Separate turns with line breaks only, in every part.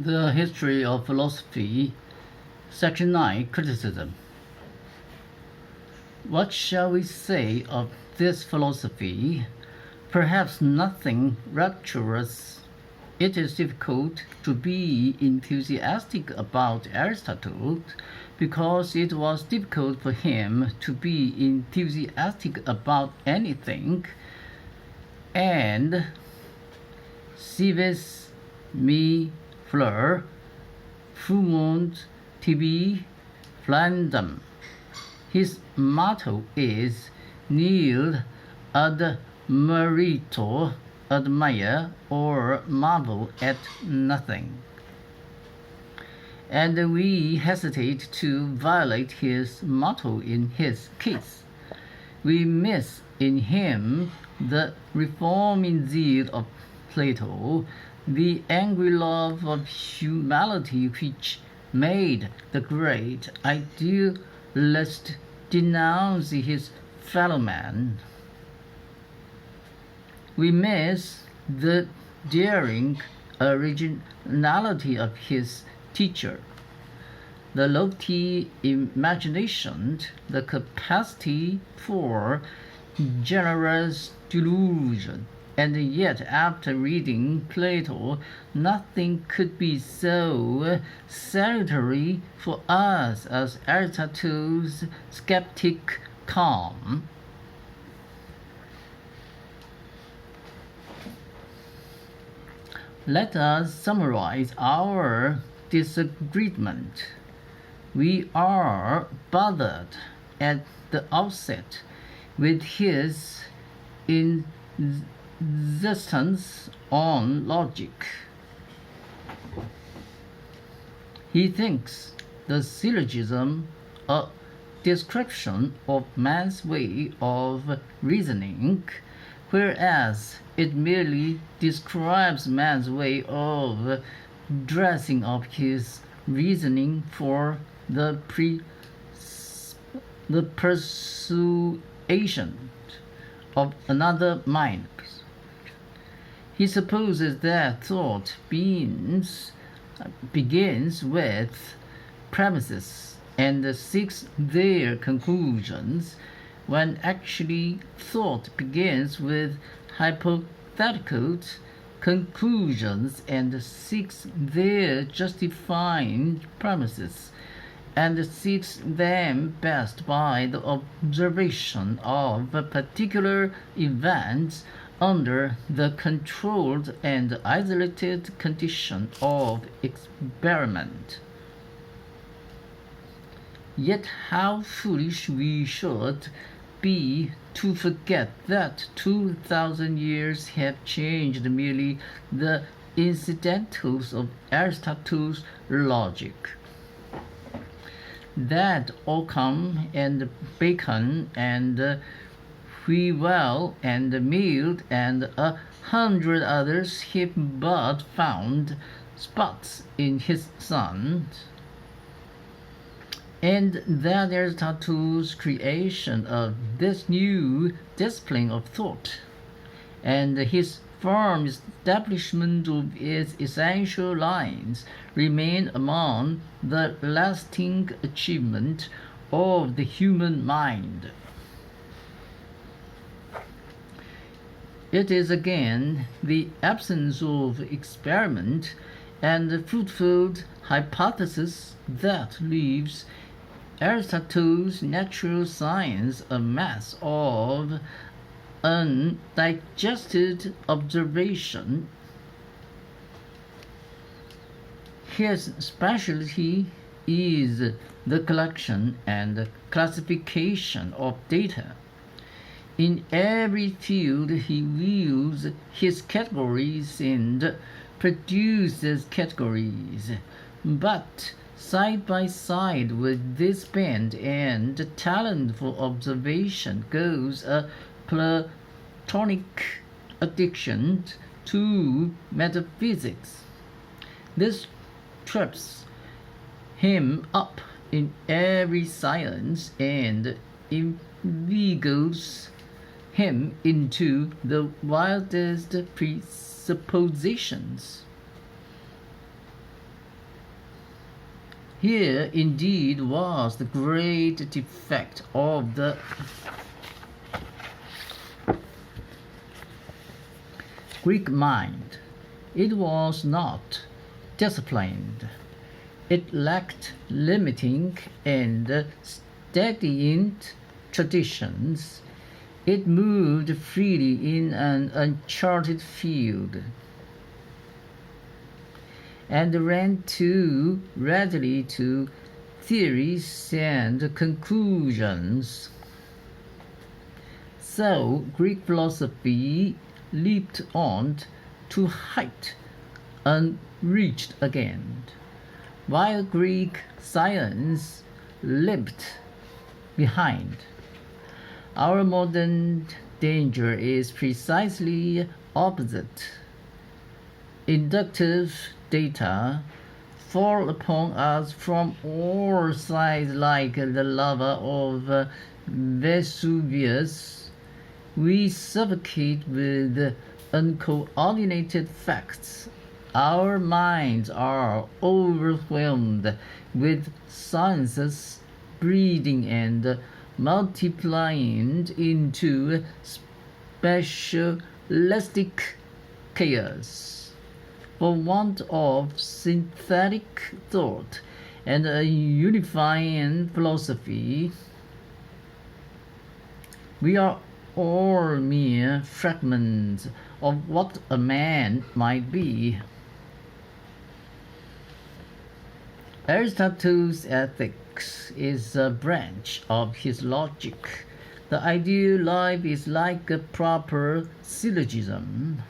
The History of Philosophy, Section 9, Criticism. What shall we say of this philosophy? Perhaps nothing rapturous. It is difficult to be enthusiastic about Aristotle because it was difficult for him to be enthusiastic about anything, and civis me fleur fumunt tibi flandam. His motto is nil ad merito, admire or marvel at nothing. And we hesitate to violate his motto in his case. We miss in him the reforming zeal of Plato, the angry love of humanity which made the great idealist denounce his fellow man. We miss the daring originality of his teacher, the lofty imagination, the capacity for generous delusion. And yet, after reading Plato, nothing could be so salutary for us as Aristotle's skeptic calm. Let us summarize our disagreement. We are bothered at the outset with his insistence on logic. He thinks the syllogism a description of man's way of reasoning, whereas it merely describes man's way of dressing up his reasoning for the persuasion of another mind. He supposes that thought begins with premises and seeks their conclusions, when actually thought begins with hypothetical conclusions and seeks their justifying premises, and seeks them best by the observation of particular events under the controlled and isolated condition of experiment. Yet how foolish we should be to forget that 2,000 years have changed merely the incidentals of Aristotle's logic. That Occam and Bacon and Whewell and Mill and 100 others have but found spots in his sun, and that Aristotle's creation of this new discipline of thought, and his firm establishment of its essential lines, remain among the lasting achievement of the human mind. It is again the absence of experiment and fruitful hypothesis that leaves Aristotle's natural science a mass of undigested observation. His specialty is the collection and classification of data. In every field he views his categories and produces categories, but side by side with this bent and talent for observation goes a Platonic addiction to metaphysics. This trips him up in every science and invigorates him into the wildest presuppositions. Here indeed was the great defect of the Greek mind. It was not disciplined. It lacked limiting and stagnant traditions. It moved freely in an uncharted field and ran too readily to theories and conclusions. So Greek philosophy leaped on to height unreached again, while Greek science leapt behind. Our modern danger is precisely opposite. Inductive data fall upon us from all sides like the lava of Vesuvius. We suffocate with uncoordinated facts. Our minds are overwhelmed with sciences breeding and multiplying into specialistic chaos, for want of synthetic thought and a unifying philosophy. We are all mere fragments of what a man might be. Aristotle's ethics is a branch of his logic. The ideal life is like a proper syllogism.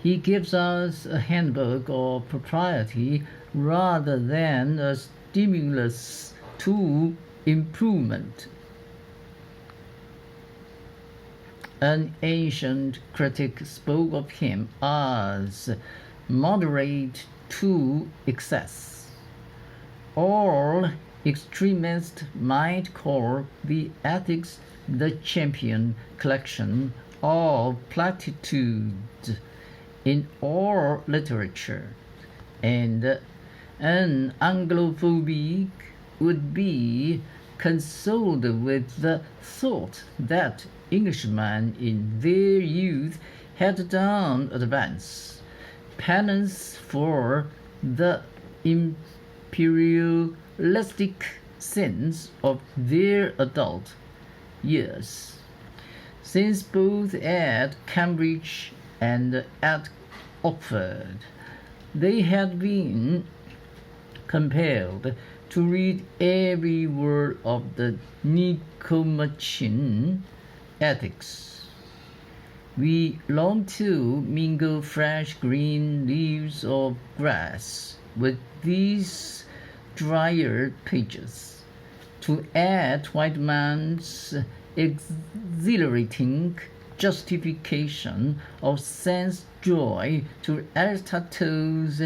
He gives us a handbook of propriety rather than a stimulus to improvement. An ancient critic spoke of him as moderate to excess. All extremists might call the ethics the champion collection of platitudes in all literature, and an Anglophobic would be consoled with the thought that Englishmen in their youth had done advance penance for the imperialistic sins of their adult years, since both at Cambridge and at Oxford they had been compelled to read every word of the Nicomachean Ethics. We long to mingle fresh green leaves of grass with these drier pages, to add white man's exhilarating justification of sense joy to Aristotle's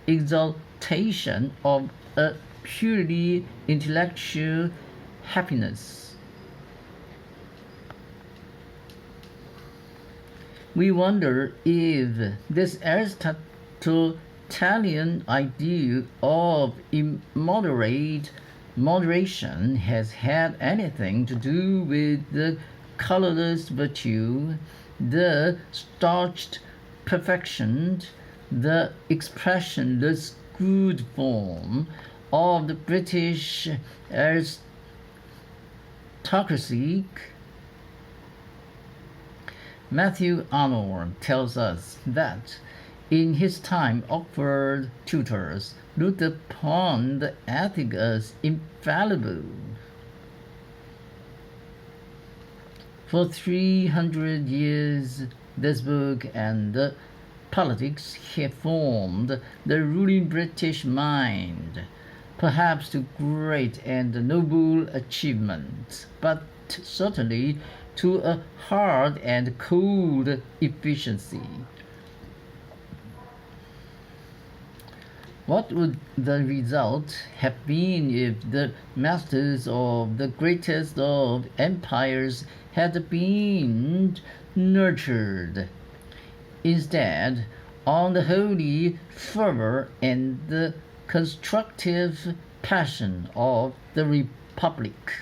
exaltation of a purely intellectual happiness. We wonder if this Aristotelian ideal of immoderate moderation has had anything to do with the colorless virtue, the starched perfection, the expressionless good form of the British aristocracy. Matthew Arnold tells us that in his time Oxford tutors looked upon the ethic as infallible. For 300 years this book and the politics have formed the ruling British mind, perhaps to great and noble achievement, but certainly to a hard and cold efficiency. What would the result have been if the masters of the greatest of empires had been nurtured, instead on the holy fervor and the constructive passion of the Republic.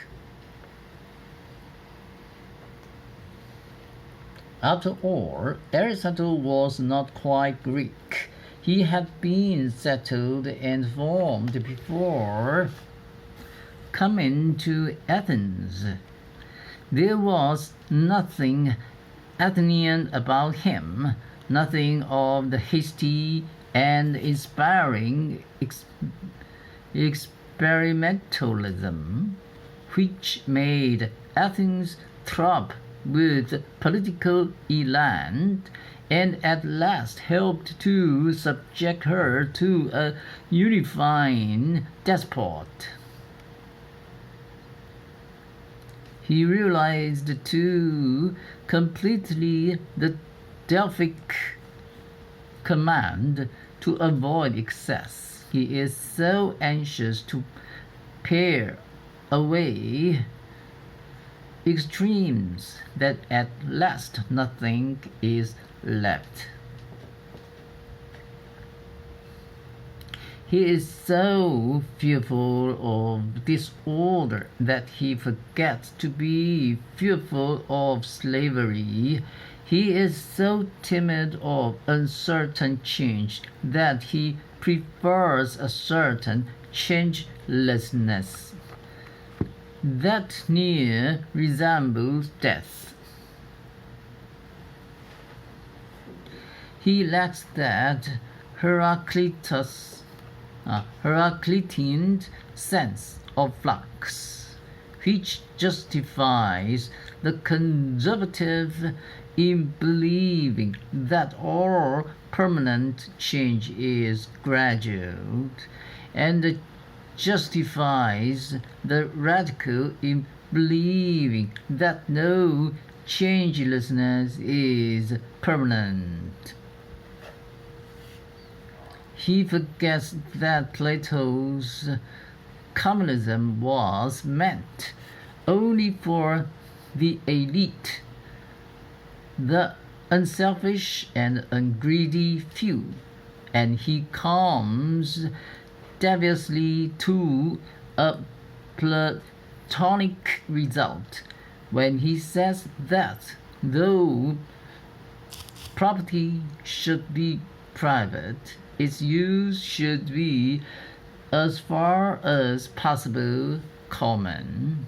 After all, Aristotle was not quite Greek. He had been settled and formed before coming to Athens. There was nothing Athenian about him, nothing of the hasty and inspiring experimentalism which made Athens throb with political elan and at last helped to subject her to a unifying despot. He realized too completely the Delphic command to avoid excess. He is so anxious to pare away extremes that at last nothing is left. He is so fearful of disorder that he forgets to be fearful of slavery. He is so timid of uncertain change that he prefers a certain changelessness that near resembles death. He lacks that Heraclitean sense of flux, which justifies the conservative in believing that all permanent change is gradual, and justifies the radical in believing that no changelessness is permanent. He forgets that Plato's communism was meant only for the elite, the unselfish and ungreedy few, and he comes deviously to a Platonic result when he says that though property should be private, its use should be, as far as possible, common.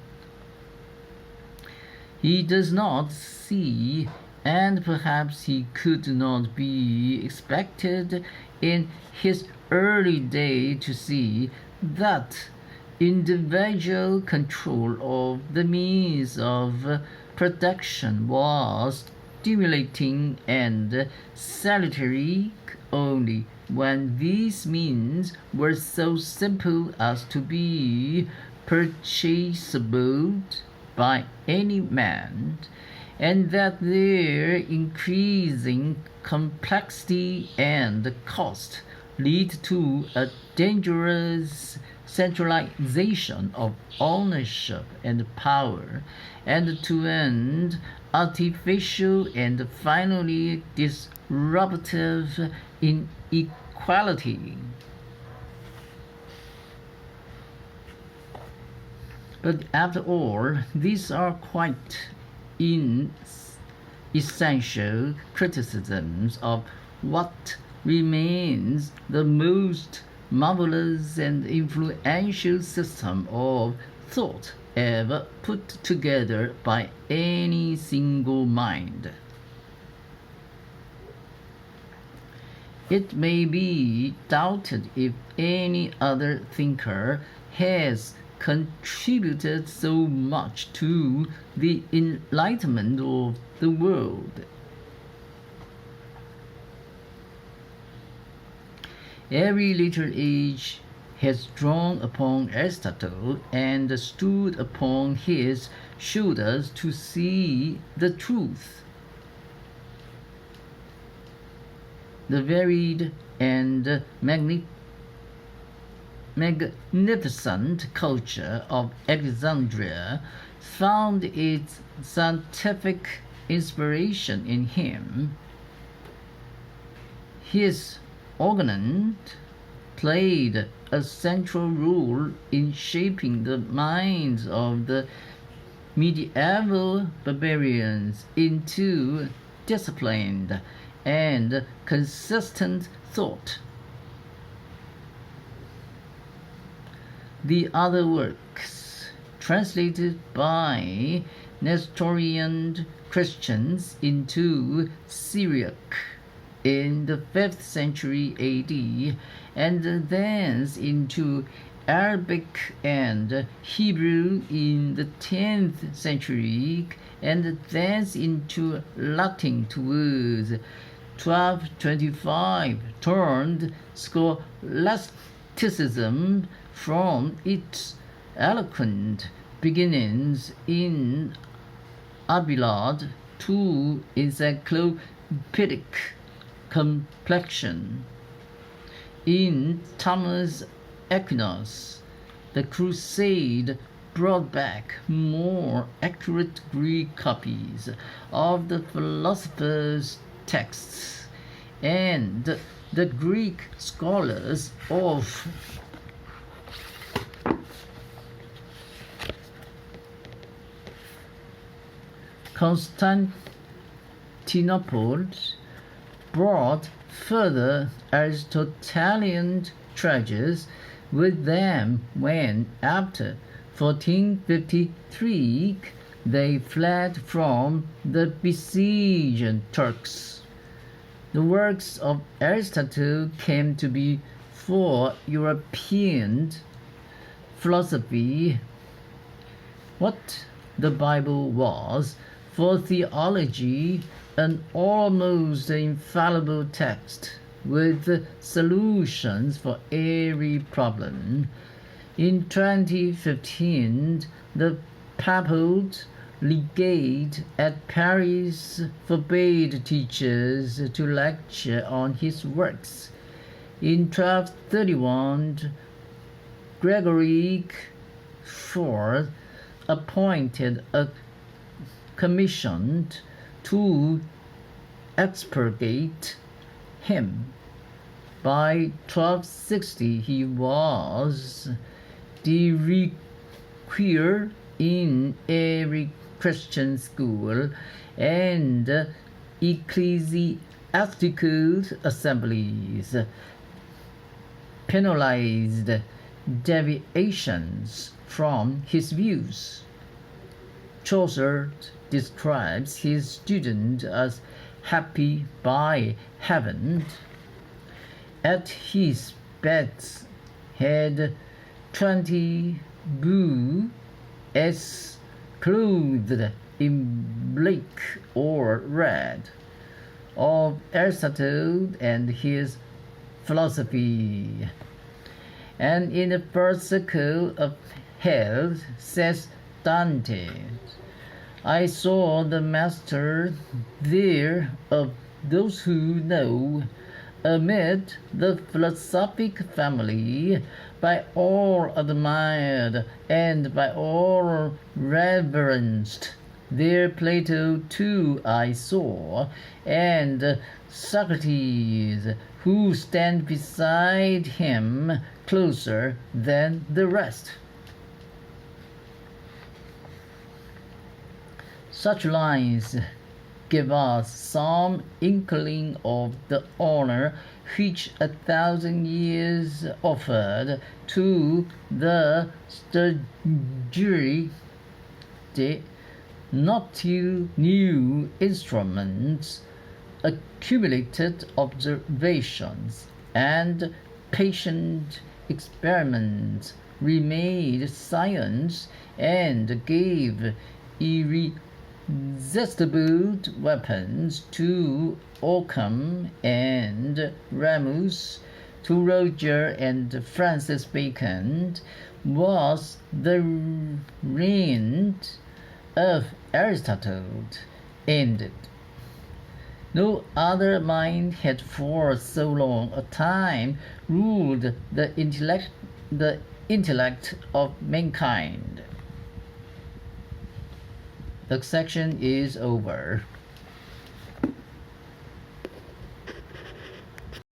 He does not see, and perhaps he could not be expected in his early day to see, that individual control of the means of production was stimulating and salutary only when these means were so simple as to be purchasable by any man, and that their increasing complexity and cost lead to a dangerous centralization of ownership and power, and to an artificial and finally disruptive inequality. But after all, these are quite essential criticisms of what remains the most marvelous and influential system of thought ever put together by any single mind. It may be doubted if any other thinker has contributed so much to the enlightenment of the world. Every later age has drawn upon Aristotle and stood upon his shoulders to see the truth. The varied and magnificent culture of Alexandria found its scientific inspiration in him. His organ played a central role in shaping the minds of the medieval barbarians into disciplined and consistent thought. The other works, translated by Nestorian Christians into Syriac in the 5th century AD, and thence into Arabic and Hebrew in the 10th century, and thence into Latin towards 1225, turned scholasticism from its eloquent beginnings in Abelard to encyclopedic complexion. In Thomas Aquinas, the Crusade brought back more accurate Greek copies of the philosopher's texts, and the Greek scholars of Constantinople brought further Aristotelian treasures with them when, after 1453, they fled from the besieged Turks. The works of Aristotle came to be for European philosophy what the Bible was for theology, an almost infallible text with solutions for every problem. In 2015, the papal legate at Paris forbade teachers to lecture on his works. In 1231, Gregory IV appointed a commission to expurgate him. By 1260 he was de rigueur in every Christian school and ecclesiastical assemblies, penalized deviations from his views. Chaucer describes his student as happy by heaven. At his bedshead 20 beaux clothed in black or red, of Aristotle and his philosophy. And in the first circle of hell, says Dante, I saw the master there of those who know, amid the philosophic family, by all admired and by all reverenced. There Plato too I saw, and Socrates, who stand beside him closer than the rest. Such lines give us some inkling of the honor which 1,000 years offered to the studere not to new instruments, accumulated observations, and patient experiments remade science and gave irresistible weapons to Occam and Remus, to Roger and Francis Bacon, was the reign of Aristotle ended. No other mind had for so long a time ruled the intellect of mankind. The section is over.